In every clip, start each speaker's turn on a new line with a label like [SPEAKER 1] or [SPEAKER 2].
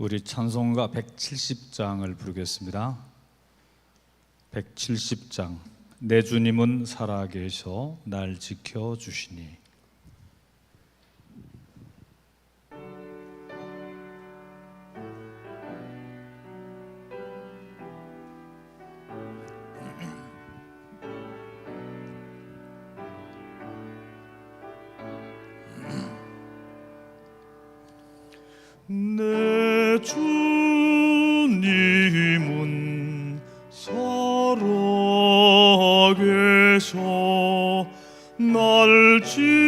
[SPEAKER 1] 우리 찬송가 170장을 부르겠습니다. 170장. 내 주님은 살아계셔 날 지켜주시니.
[SPEAKER 2] 내 주님은 살아계셔 날 지켜주시니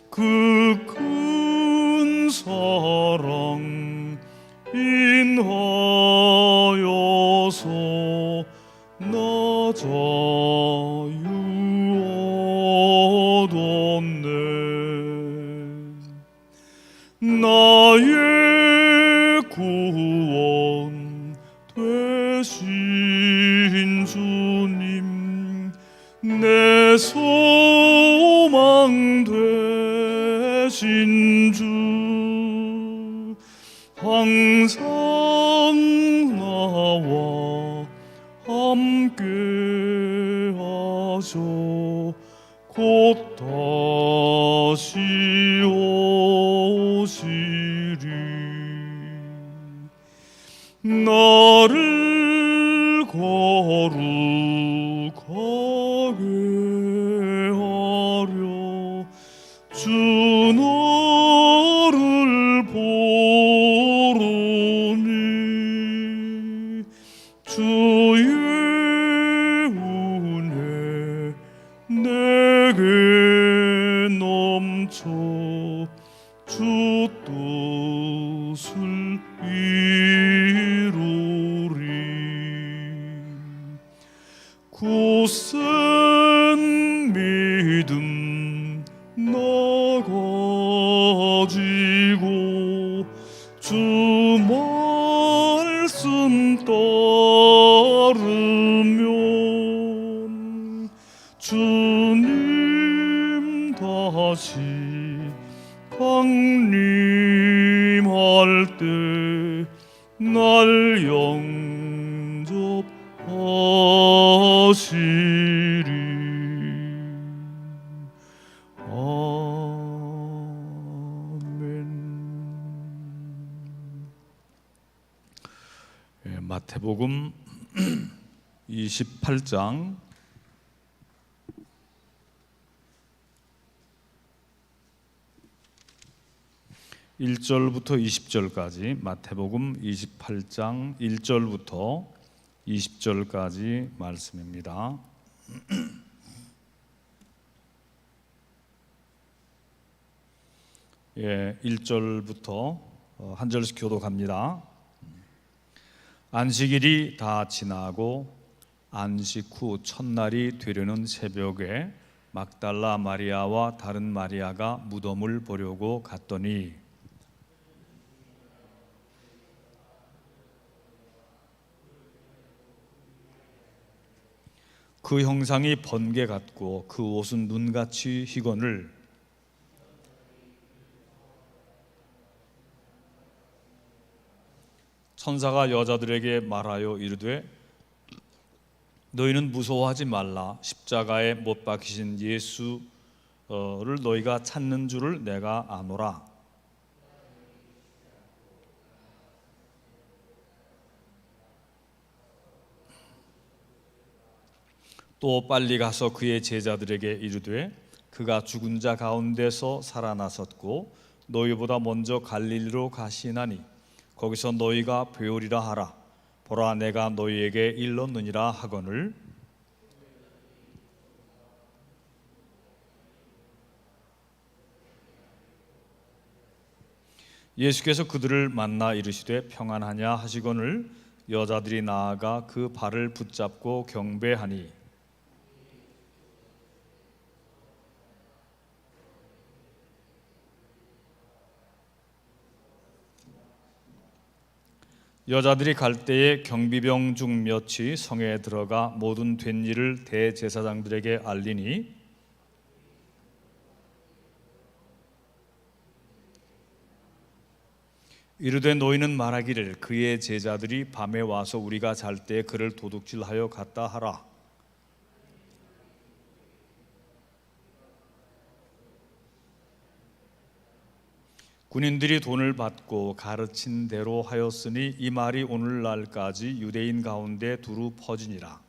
[SPEAKER 2] 그 큰 사랑 인하여서 나 자유 얻었네. 나의 구원 되신 주님, 내 소망 되신 주, 항상 나와 함께 하셔 곧 다시 오시리. 나를 거룩하게 하려 주 너를 보르니 주의 은혜 내게 넘쳐 주 뜻을 이루리. 굳센 믿음 나 가지고 주 말씀 따르면 주님 다시 강림할 때 날 영접하시리. 아멘.
[SPEAKER 1] 마태복음 28장 1절부터 20절까지, 마태복음 28장 1절부터 20절까지 말씀입니다. 1절부터 한 절씩 교독합니다. 안식일이 다 지나고 안식 후 첫날이 되려는 새벽에 막달라 마리아와 다른 마리아가 무덤을 보려고 갔더니 그 형상이 번개 같고 그 옷은 눈같이 희거늘 천사가 여자들에게 말하여 이르되 너희는 무서워하지 말라. 십자가에 못 박히신 예수를 너희가 찾는 줄을 내가 아노라. 또 빨리 가서 그의 제자들에게 이르되 그가 죽은 자 가운데서 살아나섰고 너희보다 먼저 갈릴리로 가시나니 거기서 너희가 배우리라 하라. 보라 내가 너희에게 일렀느니라 하거늘 예수께서 그들을 만나 이르시되 평안하냐 하시거늘 여자들이 나아가 그 발을 붙잡고 경배하니 여자들이 갈 때에 경비병 중 몇이 성에 들어가 모든 된 일을 대제사장들에게 알리니 이르되 너희는 말하기를 그의 제자들이 밤에 와서 우리가 잘 때 그를 도둑질하여 갔다 하라. 군인들이 돈을 받고 가르친 대로 하였으니 이 말이 오늘날까지 유대인 가운데 두루 퍼지니라.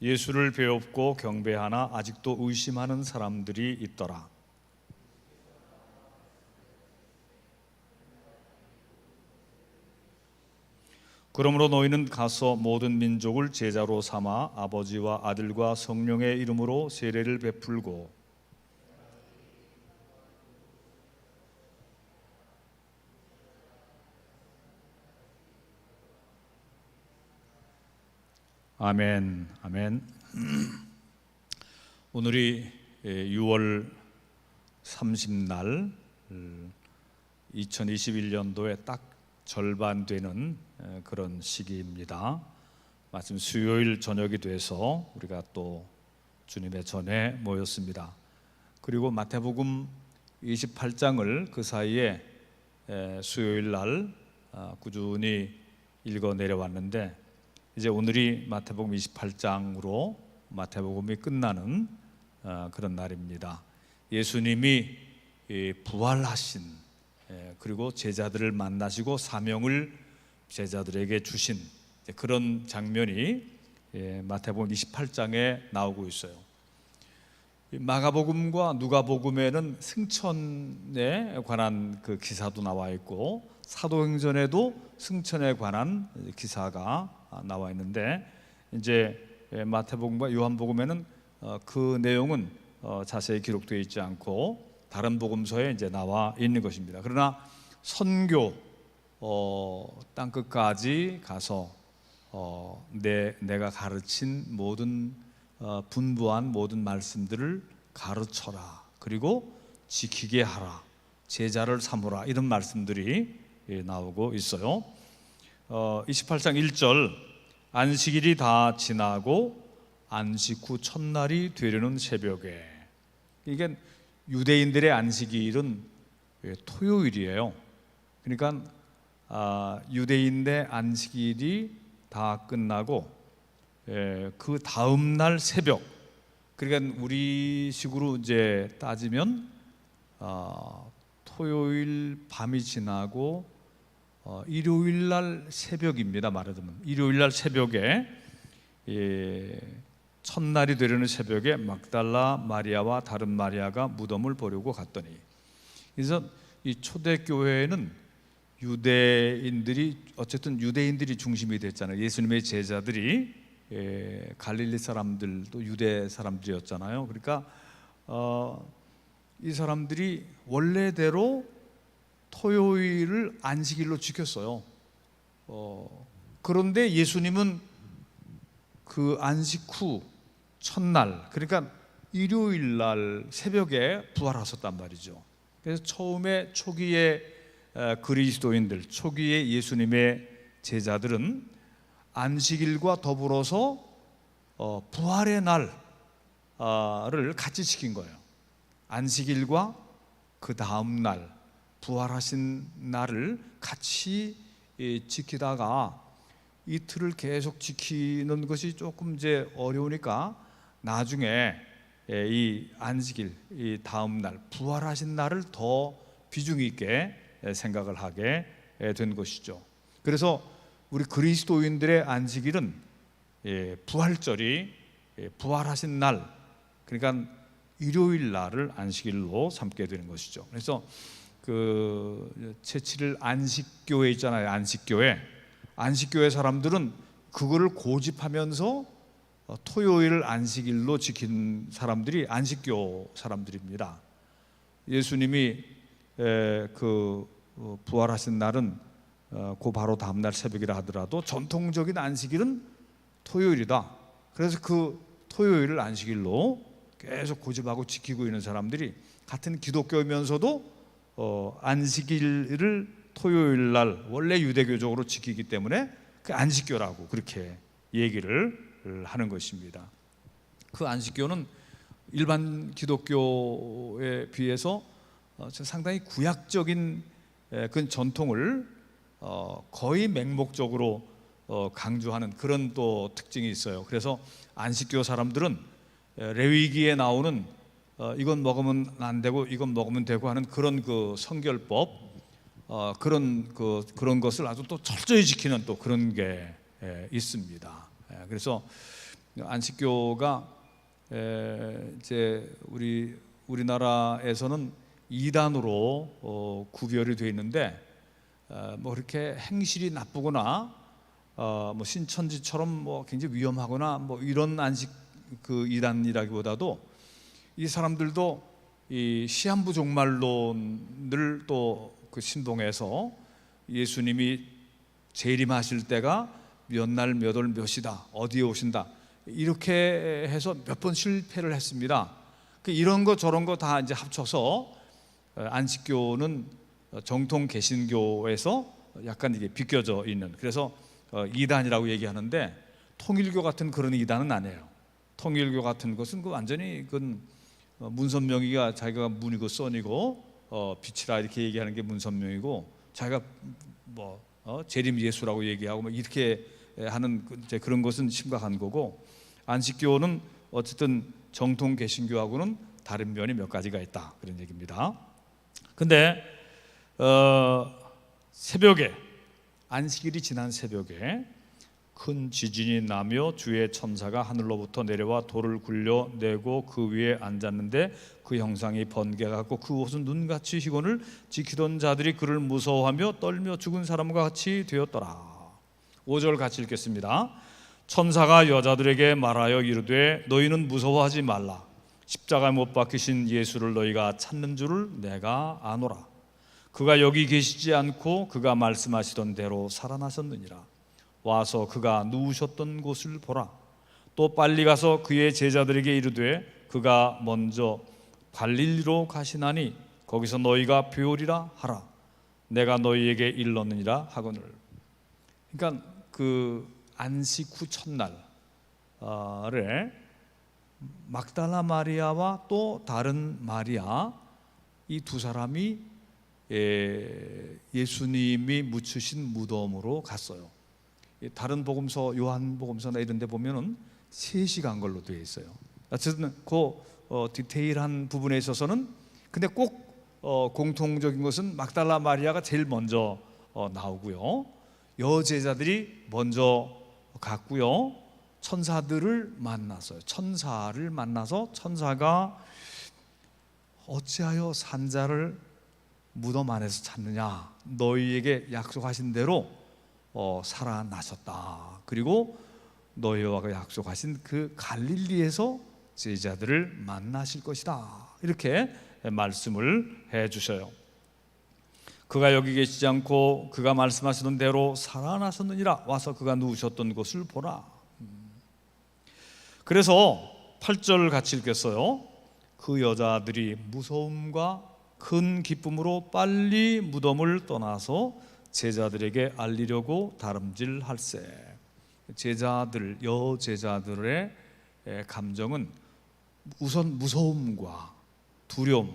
[SPEAKER 1] 예수를 배웁고 경배하나 아직도 의심하는 사람들이 있더라. 그러므로 너희는 가서 모든 민족을 제자로 삼아 아버지와 아들과 성령의 이름으로 세례를 베풀고 아멘, 아멘. 오늘이 6월 30날 2021년도에 딱 절반 되는 그런 시기입니다. 마침 수요일 저녁이 돼서 우리가 또 주님의 전에 모였습니다. 그리고 마태복음 28장을 그 사이에 수요일 날 꾸준히 읽어 내려왔는데 이제 오늘이 마태복음 28장으로 마태복음이 끝나는 그런 날입니다. 예수님이 부활하신 그리고 제자들을 만나시고 사명을 제자들에게 주신 그런 장면이 마태복음 28장에 나오고 있어요. 마가복음과 누가복음에는 승천에 관한 그 기사도 나와 있고 사도행전에도 승천에 관한 기사가 나와 있는데 이제 마태복음과 요한복음에는 그 내용은 자세히 기록되어 있지 않고 다른 복음서에 이제 나와 있는 것입니다. 그러나 선교 땅끝까지 가서 내가 가르친 모든 분부한 모든 말씀들을 가르쳐라. 그리고 지키게 하라. 제자를 삼으라. 이런 말씀들이 나오고 있어요. 28장 1절 안식일이 다 지나고 안식 후 첫날이 되려는 새벽에 이게 유대인들의 안식일은 토요일이에요. 그러니까 유대인의 안식일이 다 끝나고 그 다음 날 새벽 그러니까 우리식으로 이제 따지면 토요일 밤이 지나고 일요일 날 새벽입니다. 말하자면 일요일 날 새벽에 첫날이 되려는 새벽에 막달라 마리아와 다른 마리아가 무덤을 보려고 갔더니 그래서 이 초대교회는 유대인들이 중심이 됐잖아요. 예수님의 제자들이 갈릴리 사람들도 유대 사람들이었잖아요. 그러니까 이 사람들이 원래대로 토요일을 안식일로 지켰어요. 그런데 예수님은 그 안식 후 첫날 그러니까 일요일 날 새벽에 부활하셨단 말이죠. 그래서 처음에 초기의 그리스도인들, 초기의 예수님의 제자들은 안식일과 더불어서 부활의 날을 같이 지킨 거예요. 안식일과 그 다음 날 부활하신 날을 같이 지키다가 이틀을 계속 지키는 것이 조금 이제 어려우니까 나중에 이 안식일, 이 다음 날 부활하신 날을 더 비중 있게 생각을 하게 된 것이죠. 그래서 우리 그리스도인들의 안식일은 부활절이 부활하신 날, 그러니까 일요일 날을 안식일로 삼게 되는 것이죠. 그래서 그 제7일 안식교회 있잖아요. 안식교회 사람들은 그거를 고집하면서 토요일을 안식일로 지킨 사람들이 안식교 사람들입니다. 예수님이 그 부활하신 날은 그 바로 다음 날 새벽이라 하더라도 전통적인 안식일은 토요일이다. 그래서 그 토요일을 안식일로 계속 고집하고 지키고 있는 사람들이 같은 기독교이면서도 안식일을 토요일 날 원래 유대교적으로 지키기 때문에 그 안식교라고 그렇게 얘기를 하는 것입니다. 그 안식교는 일반 기독교에 비해서 상당히 구약적인 그 전통을 거의 맹목적으로 강조하는 그런 또 특징이 있어요. 그래서 안식교 사람들은 레위기에 나오는 이건 먹으면 안 되고 이건 먹으면 되고 하는 그런 그 성결법, 그런 것을 아주 또 철저히 지키는 또 그런 게 있습니다. 그래서 안식교가 이제 우리나라에서는 이단으로 구별이 되어 있는데, 뭐 그렇게 행실이 나쁘거나 뭐 신천지처럼 뭐 굉장히 위험하거나 뭐 이런 안식 그 이단이라기보다도 이 사람들도 이 시한부 종말론을 또 그 신봉해서 예수님이 재림하실 때가 몇 날 몇 월 몇이다, 어디에 오신다, 이렇게 해서 몇 번 실패를 했습니다. 이런 거 저런 거 다 이제 합쳐서 안식교는 정통 개신교에서 약간 이게 비껴져 있는, 그래서 이단이라고 얘기하는데, 통일교 같은 그런 이단은 아니에요. 통일교 같은 것은 그 완전히 문선명이가 자기가 문이고 선이고 빛이라 이렇게 얘기하는 게 문선명이고, 자기가 뭐 재림 예수라고 얘기하고 뭐 이렇게 하는 그런 것은 심각한 거고, 안식교는 어쨌든 정통 개신교하고는 다른 면이 몇 가지가 있다, 그런 얘기입니다. 근데 새벽에, 안식일이 지난 새벽에 큰 지진이 나며 주의 천사가 하늘로부터 내려와 돌을 굴려내고 그 위에 앉았는데 그 형상이 번개같고 그 옷은 눈같이 희건을 지키던 자들이 그를 무서워하며 떨며 죽은 사람과 같이 되었더라. 5절 같이 읽겠습니다. 천사가 여자들에게 말하여 이르되 너희는 무서워하지 말라. 십자가에 못 박히신 예수를 너희가 찾는 줄을 내가 아노라. 그가 여기 계시지 않고 그가 말씀하시던 대로 살아나셨느니라. 와서 그가 누우셨던 곳을 보라. 또 빨리 가서 그의 제자들에게 이르되 그가 먼저 갈릴리로 가시나니 거기서 너희가 배우리라 하라. 내가 너희에게 일렀느니라 하거늘. 그러니까 그 안식 후 첫날에 막달라 마리아와 또 다른 마리아, 이 두 사람이 예수님이 묻히신 무덤으로 갔어요. 다른 복음서, 요한 복음서나 이런 데 보면은 3시간 걸로 되어 있어요. 어쨌든 그 디테일한 부분에 있어서는, 근데 꼭 공통적인 것은 막달라 마리아가 제일 먼저 나오고요, 여제자들이 먼저 갔고요, 천사들을 만났어요. 천사를 만나서 천사가 어찌하여 산자를 무덤 안에서 찾느냐, 너희에게 약속하신 대로 살아나셨다. 그리고 너희와 약속하신 그 갈릴리에서 제자들을 만나실 것이다, 이렇게 말씀을 해 주셔요. 그가 여기 계시지 않고 그가 말씀하시던 대로 살아나셨느니라. 와서 그가 누우셨던 곳을 보라. 그래서 8절 같이 읽겠어요. 그 여자들이 무서움과 큰 기쁨으로 빨리 무덤을 떠나서 제자들에게 알리려고 다름질할세. 제자들, 여제자들의 감정은 우선 무서움과 두려움,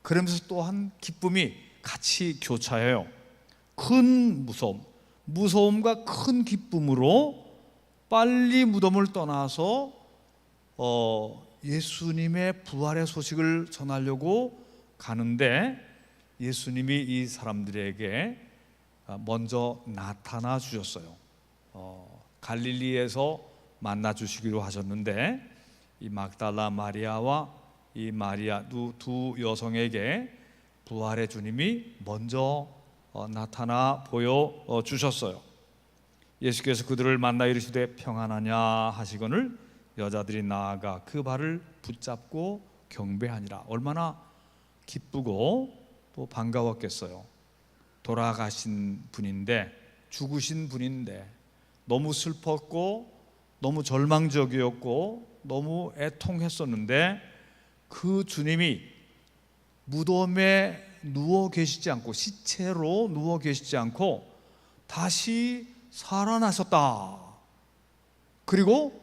[SPEAKER 1] 그러면서 또한 기쁨이 같이 교차해요. 큰 무서움과 큰 기쁨으로 빨리 무덤을 떠나서 예수님의 부활의 소식을 전하려고 가는데, 예수님이 이 사람들에게 먼저 나타나 주셨어요. 갈릴리에서 만나 주시기로 하셨는데, 이 막달라 마리아와 이 마리아 두 여성에게 부활의 주님이 먼저 나타나 보여 주셨어요. 예수께서 그들을 만나 이르시되 평안하냐 하시거늘 여자들이 나아가 그 발을 붙잡고 경배하니라. 얼마나 기쁘고 또 반가웠겠어요. 돌아가신 분인데, 죽으신 분인데 너무 슬펐고 너무 절망적이었고 너무 애통했었는데, 그 주님이 무덤에 누워 계시지 않고, 시체로 누워 계시지 않고 다시 살아나셨다. 그리고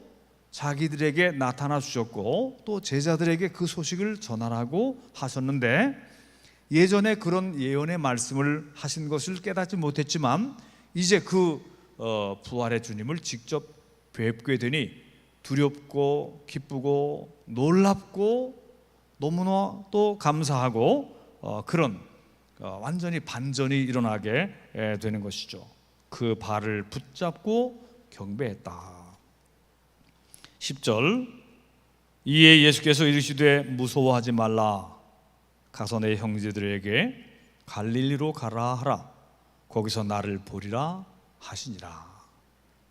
[SPEAKER 1] 자기들에게 나타나 주셨고 또 제자들에게 그 소식을 전하라고 하셨는데, 예전에 그런 예언의 말씀을 하신 것을 깨닫지 못했지만 이제 그 부활의 주님을 직접 뵙게 되니 두렵고 기쁘고 놀랍고 너무나 또 감사하고 그런 완전히 반전이 일어나게 되는 것이죠. 그 발을 붙잡고 경배했다. 10절, 이에 예수께서 이르시되 무서워하지 말라. 가서 내 형제들에게 갈릴리로 가라 하라. 거기서 나를 보리라 하시니라.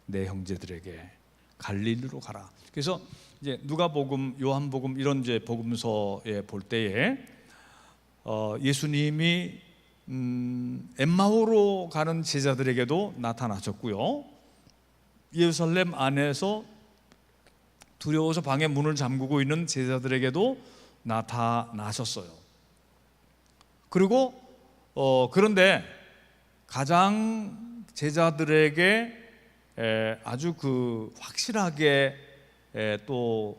[SPEAKER 1] 내 형제들에게 갈릴리로 가라. 그래서 이제 누가복음, 요한복음 이런 이제 복음서에 볼 때에 예수님이 엠마오로 가는 제자들에게도 나타나셨고요, 예루살렘 안에서 두려워서 방의 문을 잠그고 있는 제자들에게도 나타나셨어요. 그리고 그런데 가장 제자들에게 아주 그 확실하게 또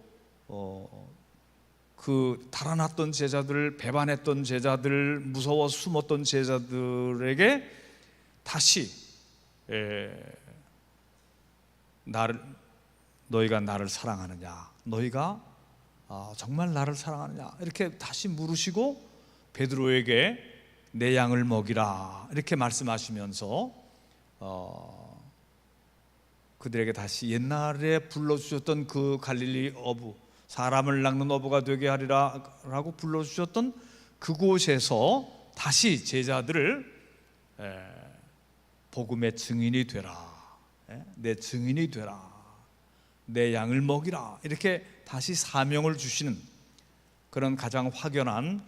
[SPEAKER 1] 그 달아났던 제자들, 배반했던 제자들, 무서워 숨었던 제자들에게 다시 너희가 나를 사랑하느냐, 너희가 정말 나를 사랑하느냐 이렇게 다시 물으시고 베드로에게 내 양을 먹이라 이렇게 말씀하시면서 그들에게 다시 옛날에 불러주셨던 그 갈릴리 어부, 사람을 낚는 어부가 되게 하리라 라고 불러주셨던 그곳에서 다시 제자들을 복음의 증인이 되라, 내 증인이 되라, 내 양을 먹이라 이렇게 다시 사명을 주시는 그런 가장 확연한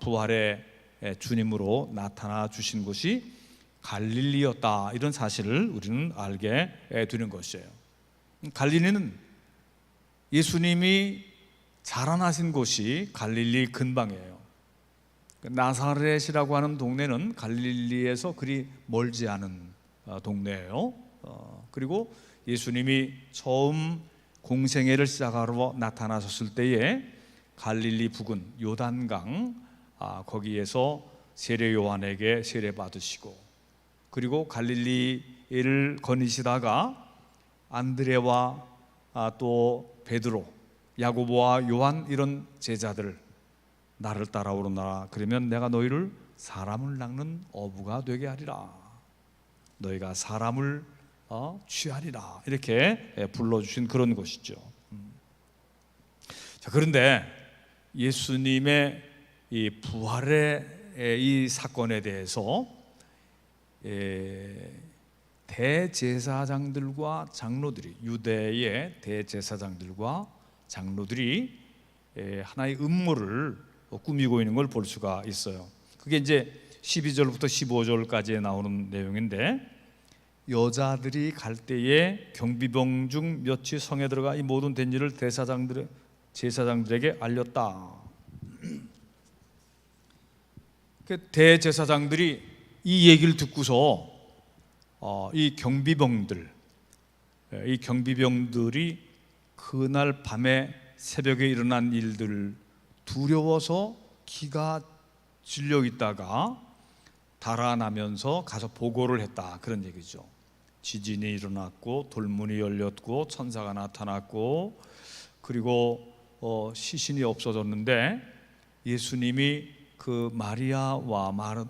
[SPEAKER 1] 부활의 주님으로 나타나 주신 곳이 갈릴리였다, 이런 사실을 우리는 알게 되는 것이에요. 갈릴리는 예수님이 자라나신 곳이 갈릴리 근방이에요. 나사렛이라고 하는 동네는 갈릴리에서 그리 멀지 않은 동네예요. 그리고 예수님이 처음 공생애를 시작하러 나타나셨을 때에 갈릴리 부근 요단강 거기에서 세례 요한에게 세례 받으시고, 그리고 갈릴리를 거니시다가 안드레와 또 베드로, 야고보와 요한 이런 제자들, 나를 따라오너라 그러면 내가 너희를 사람을 낚는 어부가 되게 하리라, 너희가 사람을 취하리라 이렇게 불러주신 그런 것이죠. 자, 그런데 예수님의 이 부활의 이 사건에 대해서 대제사장들과 장로들이, 유대의 대제사장들과 장로들이 하나의 음모를 꾸미고 있는 걸 볼 수가 있어요. 그게 이제 12절부터 15절까지 나오는 내용인데, 여자들이 갈 때에 경비병 중 몇이 성에 들어가 이 모든 된 일을 제사장들에게 알렸다. 대제사장들이 이 얘기를 듣고서 이 경비병들이 그날 밤에 새벽에 일어난 일들 두려워서 기가 질려 있다가 달아나면서 가서 보고를 했다, 그런 얘기죠. 지진이 일어났고 돌문이 열렸고 천사가 나타났고 그리고 시신이 없어졌는데 예수님이 그 마리아와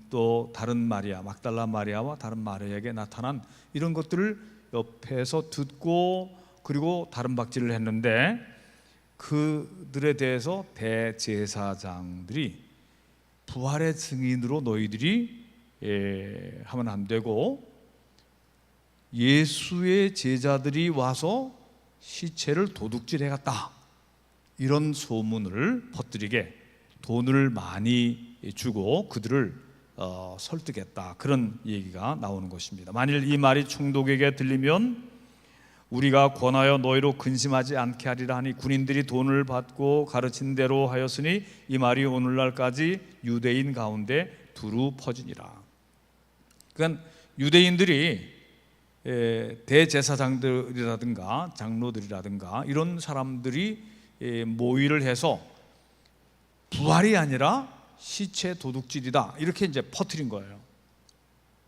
[SPEAKER 1] 또 다른 마리아, 막달라 마리아와 다른 마리아에게 나타난 이런 것들을 옆에서 듣고 그리고 다른 박질을 했는데, 그들에 대해서 대제사장들이 부활의 증인으로 너희들이 하면 안 되고 예수의 제자들이 와서 시체를 도둑질해 갔다, 이런 소문을 퍼뜨리게 돈을 많이 주고 그들을 설득했다, 그런 얘기가 나오는 것입니다. 만일 이 말이 총독에게 들리면 우리가 권하여 너희로 근심하지 않게 하리라 하니 군인들이 돈을 받고 가르친 대로 하였으니 이 말이 오늘날까지 유대인 가운데 두루 퍼지니라. 그러니까 유대인들이 대제사장들이라든가 장로들이라든가 이런 사람들이 모의를 해서 부활이 아니라 시체 도둑질이다 이렇게 이제 퍼뜨린 거예요.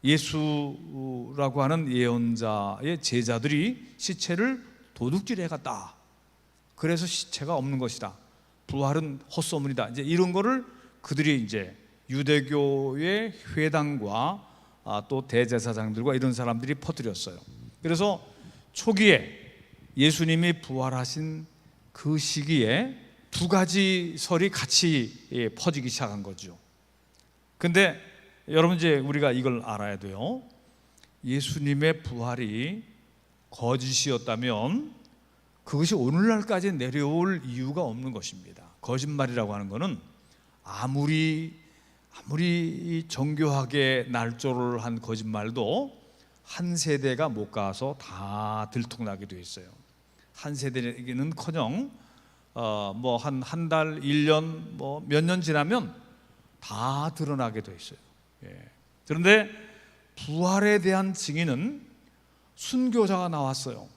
[SPEAKER 1] 예수라고 하는 예언자의 제자들이 시체를 도둑질해 갔다. 그래서 시체가 없는 것이다. 부활은 헛소문이다. 이제 이런 거를 그들이 이제 유대교의 회당과 또 대제사장들과 이런 사람들이 퍼뜨렸어요. 그래서 초기에 예수님이 부활하신 그 시기에 두 가지 설이 같이 퍼지기 시작한 거죠. 근데 여러분 이제 우리가 이걸 알아야 돼요. 예수님의 부활이 거짓이었다면 그것이 오늘날까지 내려올 이유가 없는 것입니다. 거짓말이라고 하는 것은 아무리 정교하게 날조를 한 거짓말도 한 세대가 못 가서 다 들통나게 돼 있어요. 한 세대는커녕 뭐 한 달, 1년, 뭐 몇 년 지나면 다 드러나게 돼 있어요. 그런데 부활에 대한 증인은 순교자가 나왔어요.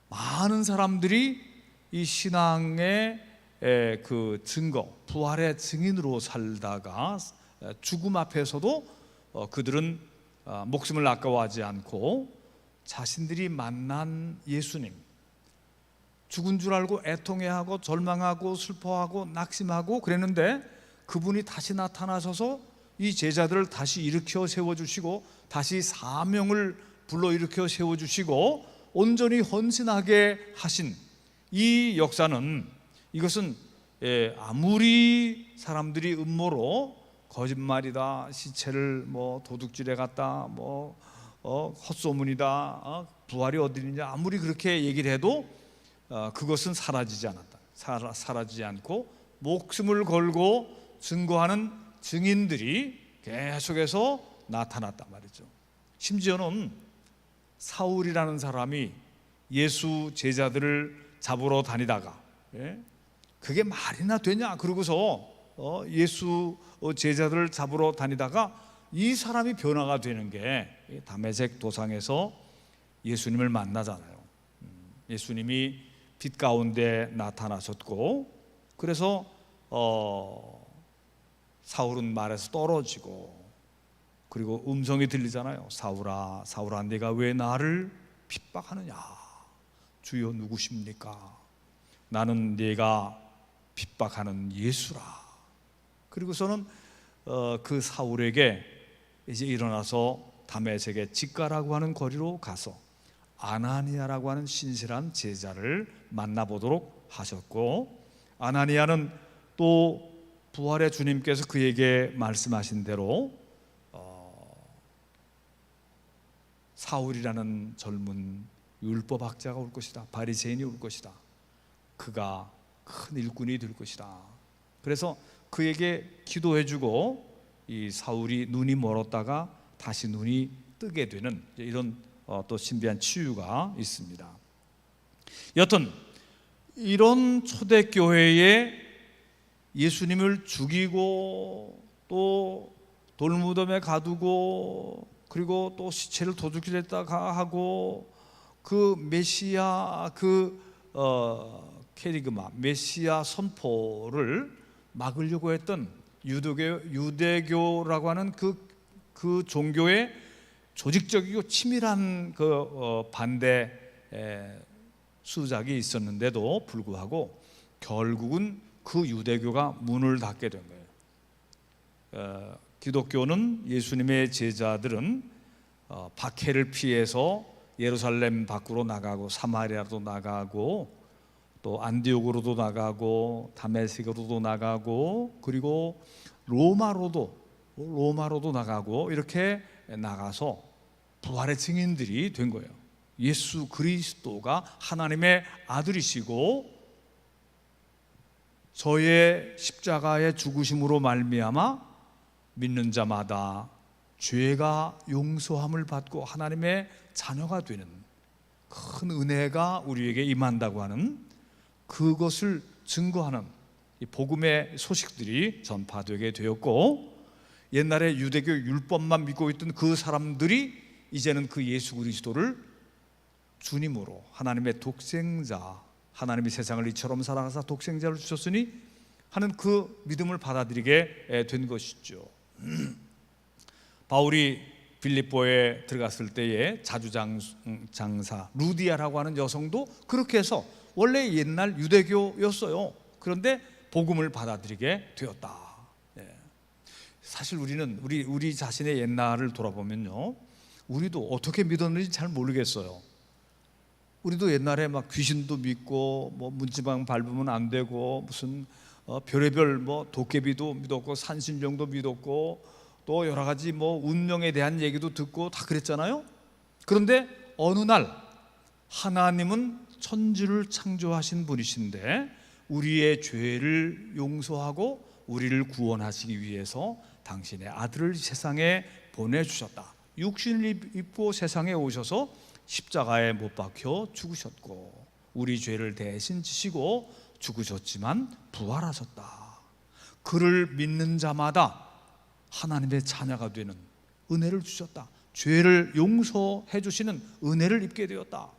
[SPEAKER 1] 많은 사람들이 이 신앙의 그 증거, 부활의 증인으로 살다가 죽음 앞에서도 그들은 목숨을 아까워하지 않고 자신들이 만난 예수님, 죽은 줄 알고 애통해하고 절망하고 슬퍼하고 낙심하고 그랬는데 그분이 다시 나타나셔서 이 제자들을 다시 일으켜 세워주시고 다시 사명을 불러일으켜 세워주시고 온전히 헌신하게 하신 이 역사는, 이것은 아무리 사람들이 음모로 거짓말이다, 시체를 뭐 도둑질해 갔다, 뭐 헛소문이다, 부활이 어디냐 아무리 그렇게 얘기를 해도 그것은 사라지지 않았다. 사라지지 않고 목숨을 걸고 증거하는 증인들이 계속해서 나타났단 말이죠. 심지어는 사울이라는 사람이 예수 제자들을 잡으러 다니다가 그게 말이나 되냐 그러고서 예수 제자들을 잡으러 다니다가 이 사람이 변화가 되는 게 다메섹 도상에서 예수님을 만나잖아요. 예수님이 빛 가운데 나타나셨고 그래서 사울은 말에서 떨어지고 그리고 음성이 들리잖아요. 사울아 사울아 네가 왜 나를 핍박하느냐, 주여 누구십니까? 나는 네가 핍박하는 예수라. 그리고서는 그 사울에게 이제 일어나서 다메섹의 직가라고 하는 거리로 가서 아나니아라고 하는 신실한 제자를 만나보도록 하셨고, 아나니아는 또 부활의 주님께서 그에게 말씀하신 대로 사울이라는 젊은 율법학자가 올 것이다, 바리새인이 올 것이다, 그가 큰 일꾼이 될 것이다. 그래서 그에게 기도해주고 이 사울이 눈이 멀었다가 다시 눈이 뜨게 되는 이런 또 신비한 치유가 있습니다. 여튼 이런 초대교회에 예수님을 죽이고 또 돌무덤에 가두고 그리고 또 시체를 도둑질했다가 하고 그 메시아 케리그마 메시아 선포를 막으려고 했던 유대교라고 하는 그 종교의 조직적이고 치밀한 반대 수작이 있었는데도 불구하고 결국은 그 유대교가 문을 닫게 된 거예요. 기독교는 예수님의 제자들은 박해를 피해서 예루살렘 밖으로 나가고 사마리아로 나가고 또 안디옥으로도 나가고 다메섹으로도 나가고 그리고 로마로도 나가고 이렇게 나가서 부활의 증인들이 된 거예요. 예수 그리스도가 하나님의 아들이시고 저의 십자가의 죽으심으로 말미암아 믿는 자마다 죄가 용서함을 받고 하나님의 자녀가 되는 큰 은혜가 우리에게 임한다고 하는 그것을 증거하는 이 복음의 소식들이 전파되게 되었고, 옛날에 유대교 율법만 믿고 있던 그 사람들이 이제는 그 예수 그리스도를 주님으로, 하나님의 독생자, 하나님이 세상을 이처럼 사랑하사 독생자를 주셨으니 하는 그 믿음을 받아들이게 된 것이죠. 바울이 빌립보에 들어갔을 때에 자주장사 루디아라고 하는 여성도 그렇게 해서 원래 옛날 유대교였어요. 그런데 복음을 받아들이게 되었다. 사실 우리는 우리 자신의 옛날을 돌아보면요, 우리도 어떻게 믿었는지 잘 모르겠어요. 우리도 옛날에 막 귀신도 믿고, 뭐 문지방 밟으면 안 되고, 무슨 별의별 뭐 도깨비도 믿었고, 산신령도 믿었고, 또 여러 가지 뭐 운명에 대한 얘기도 듣고 다 그랬잖아요. 그런데 어느 날 하나님은 천지를 창조하신 분이신데 우리의 죄를 용서하고 우리를 구원하시기 위해서 당신의 아들을 세상에 보내주셨다. 육신을 입고 세상에 오셔서 십자가에 못 박혀 죽으셨고 우리 죄를 대신 지시고 죽으셨지만 부활하셨다. 그를 믿는 자마다 하나님의 자녀가 되는 은혜를 주셨다. 죄를 용서해 주시는 은혜를 입게 되었다.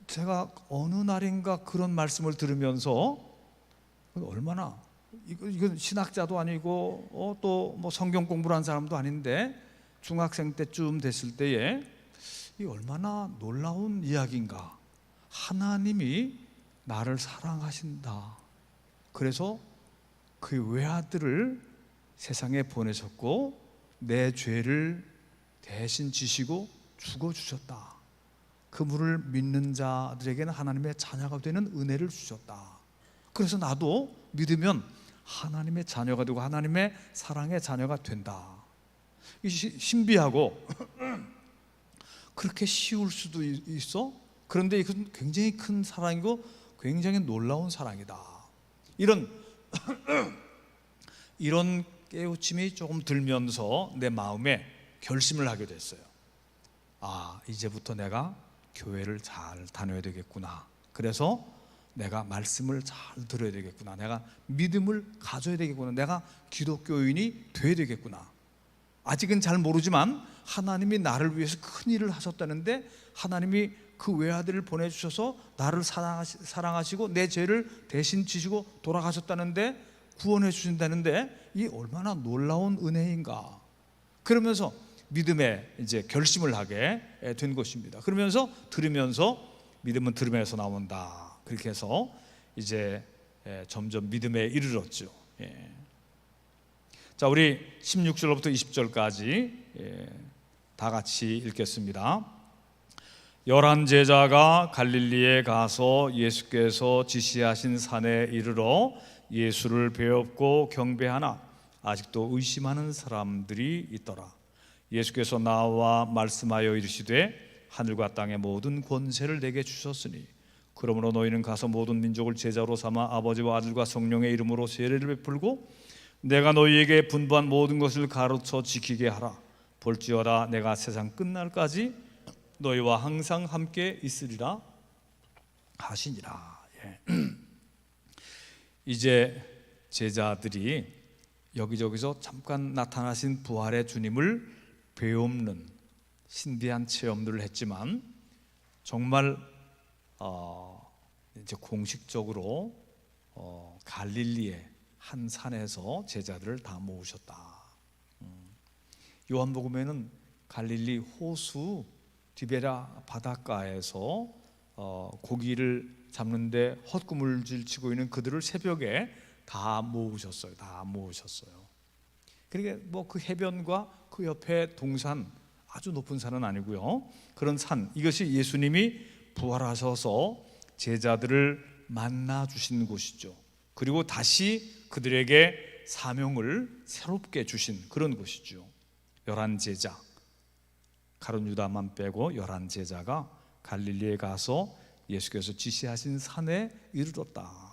[SPEAKER 1] 제가 어느 날인가 그런 말씀을 들으면서 얼마나, 이건 신학자도 아니고 또 뭐 성경 공부를 한 사람도 아닌데 중학생 때쯤 됐을 때에 이 얼마나 놀라운 이야기인가. 하나님이 나를 사랑하신다. 그래서 그 외아들을 세상에 보내셨고 내 죄를 대신 지시고 죽어주셨다. 그분을 믿는 자들에게는 하나님의 자녀가 되는 은혜를 주셨다. 그래서 나도 믿으면 하나님의 자녀가 되고 하나님의 사랑의 자녀가 된다. 이 신비하고 그렇게 쉬울 수도 있어? 그런데 이것은 굉장히 큰 사랑이고 굉장히 놀라운 사랑이다. 이런 깨우침이 조금 들면서 내 마음에 결심을 하게 됐어요. 이제부터 내가 교회를 잘 다녀야 되겠구나. 그래서 내가 말씀을 잘 들어야 되겠구나. 내가 믿음을 가져야 되겠구나. 내가 기독교인이 돼야 되겠구나. 아직은 잘 모르지만 하나님이 나를 위해서 큰 일을 하셨다는데, 하나님이 그 외아들을 보내주셔서 나를 사랑하시고 내 죄를 대신 지시고 돌아가셨다는데, 구원해 주신다는데 이 얼마나 놀라운 은혜인가. 그러면서 믿음에 이제 결심을 하게 된 것입니다. 그러면서 들으면서 믿음은 들으면서 나온다. 그렇게 해서 이제 점점 믿음에 이르렀죠. 자, 우리 16절부터 20절까지 다 같이 읽겠습니다. 11 제자가 갈릴리에 가서 예수께서 지시하신 산에 이르러 예수를 배웁고 경배하나 아직도 의심하는 사람들이 있더라. 예수께서 나와 말씀하여 이르시되 하늘과 땅의 모든 권세를 내게 주셨으니 그러므로 너희는 가서 모든 민족을 제자로 삼아 아버지와 아들과 성령의 이름으로 세례를 베풀고 내가 너희에게 분부한 모든 것을 가르쳐 지키게 하라. 볼지어다 내가 세상 끝날까지 너희와 항상 함께 있으리라 하시니라. 이제 제자들이 여기저기서 잠깐 나타나신 부활의 주님을 배우는 신비한 체험들을 했지만 정말 이제 공식적으로 갈릴리의 한 산에서 제자들을 다 모으셨다. 요한복음에는 갈릴리 호수 디베라 바닷가에서 고기를 잡는데 헛구물질 치고 있는 그들을 새벽에 다 모으셨어요. 다 모으셨어요. 그러니까 뭐 그 해변과 그 옆에 동산, 아주 높은 산은 아니고요. 그런 산, 이것이 예수님이 부활하셔서 제자들을 만나 주신 곳이죠. 그리고 다시 그들에게 사명을 새롭게 주신 그런 곳이죠. 11 제자, 가룟 유다만 빼고 11 제자가 갈릴리에 가서 예수께서 지시하신 산에 이르렀다.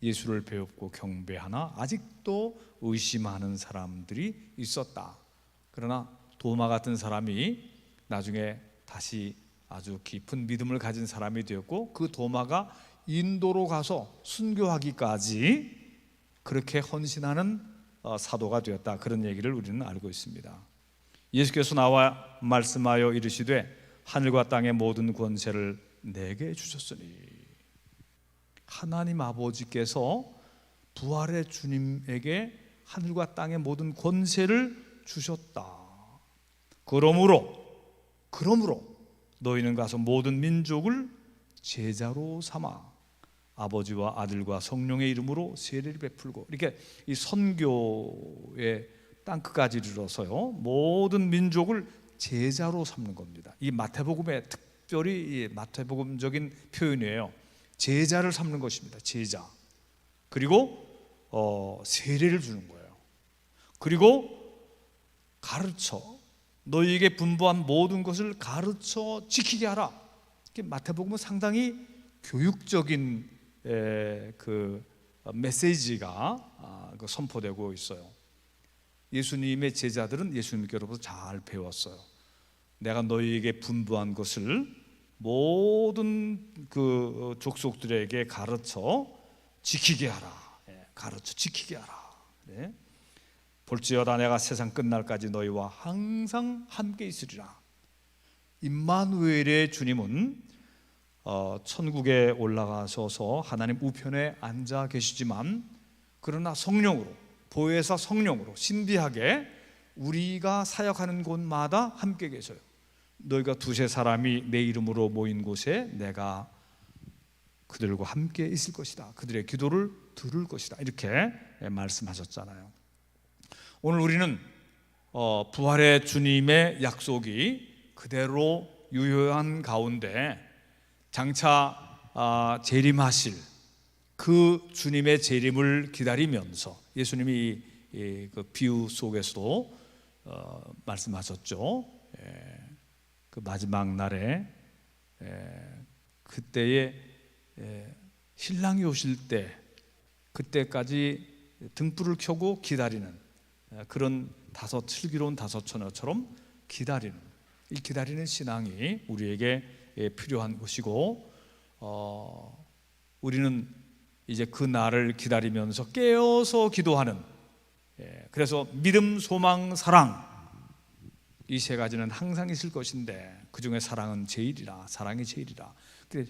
[SPEAKER 1] 예수를 배웁고 경배하나 아직도 의심하는 사람들이 있었다. 그러나 도마 같은 사람이 나중에 다시 아주 깊은 믿음을 가진 사람이 되었고, 그 도마가 인도로 가서 순교하기까지 그렇게 헌신하는 사도가 되었다. 그런 얘기를 우리는 알고 있습니다. 예수께서 나와 말씀하여 이르시되 하늘과 땅의 모든 권세를 내게 주셨으니, 하나님 아버지께서 부활의 주님에게 하늘과 땅의 모든 권세를 주셨다. 그러므로 너희는 가서 모든 민족을 제자로 삼아 아버지와 아들과 성령의 이름으로 세례를 베풀고, 이렇게 이 선교의 땅끝까지 이르러서요 모든 민족을 제자로 삼는 겁니다. 이 마태복음의 특별히 이 마태복음적인 표현이에요. 제자를 삼는 것입니다. 제자. 그리고 세례를 주는 거예요. 그리고 가르쳐, 너희에게 분부한 모든 것을 가르쳐 지키게 하라. 마태복음은 상당히 교육적인 그 메시지가 선포되고 있어요. 예수님의 제자들은 예수님께로부터 잘 배웠어요. 내가 너희에게 분부한 것을 모든 그 족속들에게 가르쳐 지키게 하라. 가르쳐 지키게 하라. 네. 볼지어다 내가 세상 끝날까지 너희와 항상 함께 있으리라. 임마누엘의 주님은 천국에 올라가셔서 하나님 우편에 앉아 계시지만, 그러나 성령으로, 보혜사 성령으로 신비하게 우리가 사역하는 곳마다 함께 계셔요. 너희가 두세 사람이 내 이름으로 모인 곳에 내가 그들과 함께 있을 것이다. 그들의 기도를 들을 것이다. 이렇게 말씀하셨잖아요. 오늘 우리는 부활의 주님의 약속이 그대로 유효한 가운데 장차 재림하실 그 주님의 재림을 기다리면서, 예수님이 그 비유 속에서도 말씀하셨죠. 그 마지막 날에 그때에 신랑이 오실 때, 그때까지 등불을 켜고 기다리는 그런 슬기로운 다섯 처녀처럼 기다리는, 이 기다리는 신앙이 우리에게 필요한 것이고, 우리는 이제 그 날을 기다리면서 깨어서 기도하는, 그래서 믿음, 소망, 사랑, 이 세 가지는 항상 있을 것인데 그 중에 사랑은 제일이라, 사랑이 제일이라.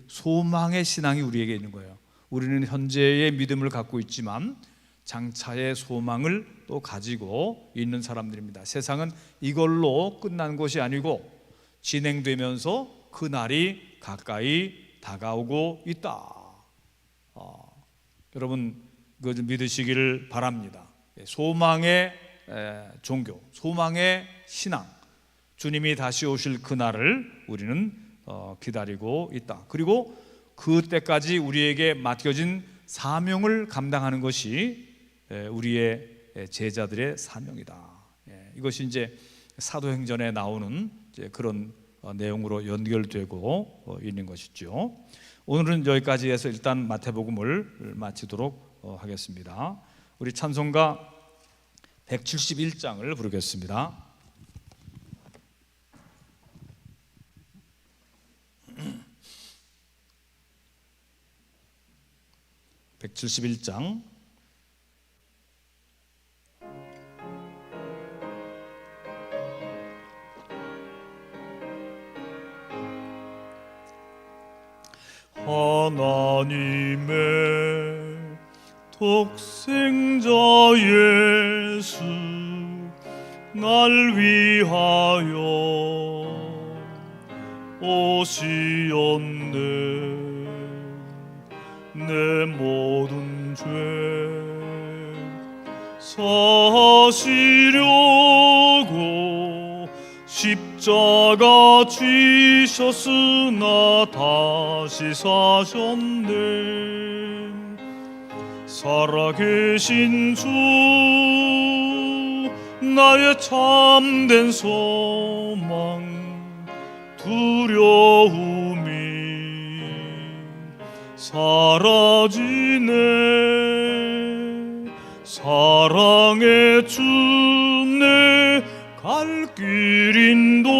[SPEAKER 1] 소망의 신앙이 우리에게 있는 거예요. 우리는 현재의 믿음을 갖고 있지만 장차의 소망을 또 가지고 있는 사람들입니다. 세상은 이걸로 끝난 것이 아니고 진행되면서 그 날이 가까이 다가오고 있다. 여러분 그거 좀 믿으시기를 바랍니다. 소망의 종교, 소망의 신앙, 주님이 다시 오실 그 날을 우리는 기다리고 있다. 그리고 그때까지 우리에게 맡겨진 사명을 감당하는 것이 우리의 제자들의 사명이다. 이것이 이제 사도행전에 나오는 이제 그런 내용으로 연결되고 있는 것이죠. 오늘은 여기까지 해서 일단 마태복음을 마치도록 하겠습니다. 우리 찬송가 171장을 부르겠습니다. 171장.
[SPEAKER 2] 하나님의 독생자 예수 날 위하여 오시었네. 내 모든 죄 사시려고 십자가 지셨으나 다시 사셨네. 살아계신 주 나의 참된 소망, 두려움이 사라지네. 사랑의 주 내 갈 길 인도하니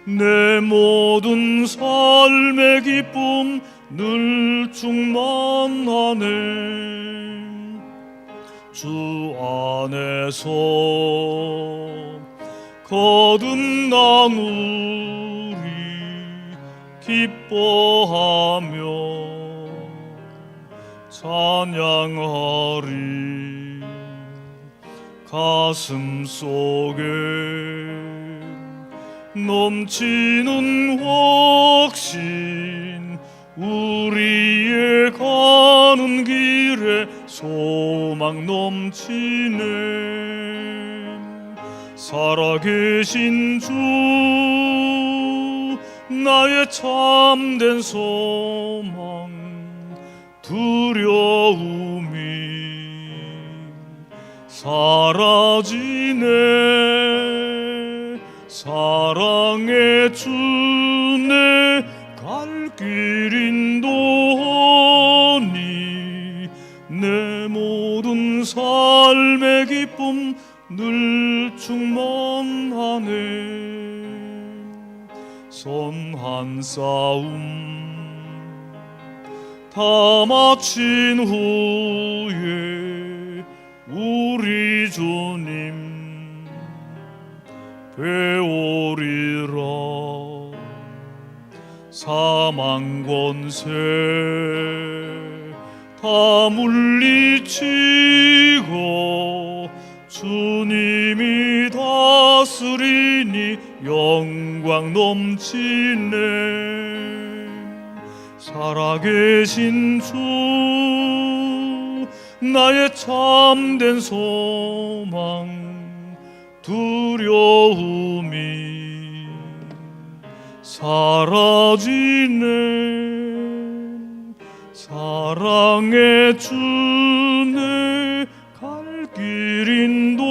[SPEAKER 2] 내 모든 삶의 기쁨 늘 충만하네. 주 안에서 거듭난 우리 기뻐하며 찬양하리. 가슴 속에 넘치는 확신, 우리의 가는 길에 소망 넘치네. 살아계신 주, 나의 참된 소망, 두려움이 사라지네. 사랑의 주, 내 갈 길 인도하니 내 모든 삶의 기쁨 늘 충만하네. 선한 싸움 다 마친 후에 우리 주님 배우리라. 사망 권세 다 물리치고 주님이 다스리니 영광 넘치네. 살아계신 주, 나의 참된 소망, 두려움이 사라지네. 사랑의 주, 내 갈 길 인도하니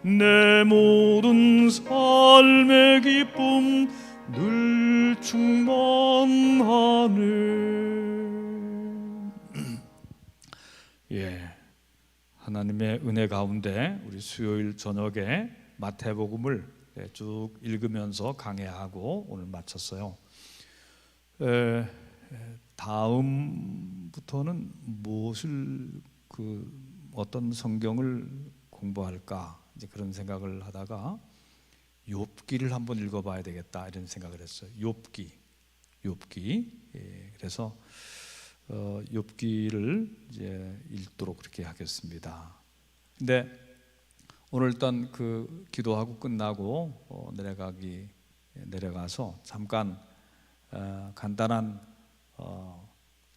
[SPEAKER 2] 내 모든 삶의 기쁨 늘 충만하네.
[SPEAKER 1] 예, 하나님의 은혜 가운데 우리 수요일 저녁에 마태복음을 쭉 읽으면서 강해하고 오늘 마쳤어요. 다음부터는 무엇을 어떤 성경을 공부할까 이제 그런 생각을 하다가 욥기를 한번 읽어봐야 되겠다 이런 생각을 했어요. 욥기. 그래서 욥기를 이제 읽도록 그렇게 하겠습니다. 근데 오늘 일단 기도하고 끝나고 내려가서 잠깐 간단한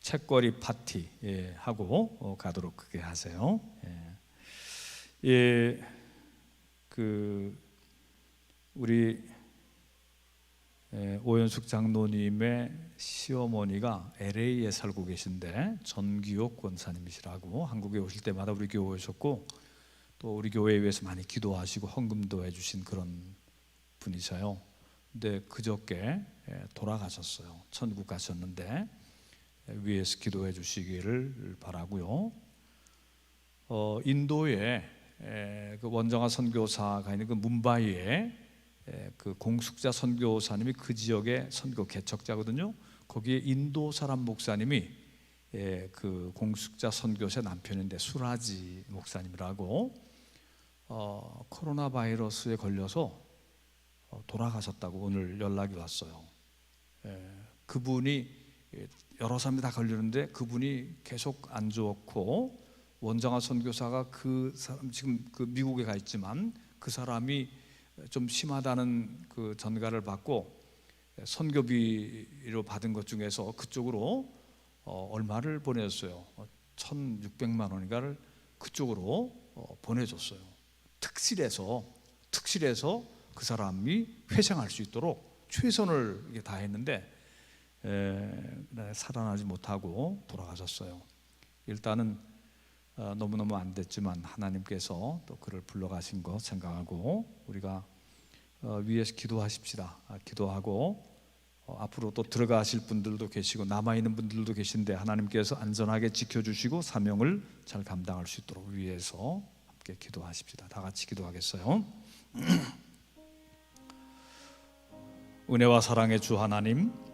[SPEAKER 1] 책거리 파티 하고 가도록 그렇게 하세요. 우리 오연숙 장로님의 시어머니가 LA에 살고 계신데 전기옥 권사님이시라고 한국에 오실 때마다 우리 교회 오셨고 또 우리 교회에 위해서 많이 기도하시고 헌금도 해주신 그런 분이셔요. 근데 그저께 돌아가셨어요. 천국 가셨는데 위에서 기도해 주시기를 바라고요. 인도에 그 원정아 선교사가 있는 그 뭄바이에 그 공숙자 선교사님이 그 지역의 선교 개척자거든요. 거기에 인도 사람 목사님이 그 공숙자 선교사의 남편인데 수라지 목사님이라고 코로나 바이러스에 걸려서 돌아가셨다고 오늘 연락이 왔어요. 그분이 여러 사람이 다 걸리는데 그분이 계속 안 좋고 원정아 선교사가 그 사람 지금 미국에 가 있지만 그 사람이 좀 심하다는 그 전가를 받고 선교비로 받은 것 중에서 그쪽으로 얼마를 보내줬어요. 1,600만 원인가를 그쪽으로 보내줬어요. 특실해서 그 사람이 회생할 수 있도록 최선을 다했는데 살아나지 못하고 돌아가셨어요. 일단은 너무너무 안 됐지만 하나님께서 또 그를 불러가신 것 생각하고 우리가 위에서 기도하십시다. 기도하고 앞으로 또 들어가실 분들도 계시고 남아있는 분들도 계신데 하나님께서 안전하게 지켜주시고 사명을 잘 감당할 수 있도록 위에서 함께 기도하십시다. 다 같이 기도하겠어요. 은혜와 사랑의 주 하나님,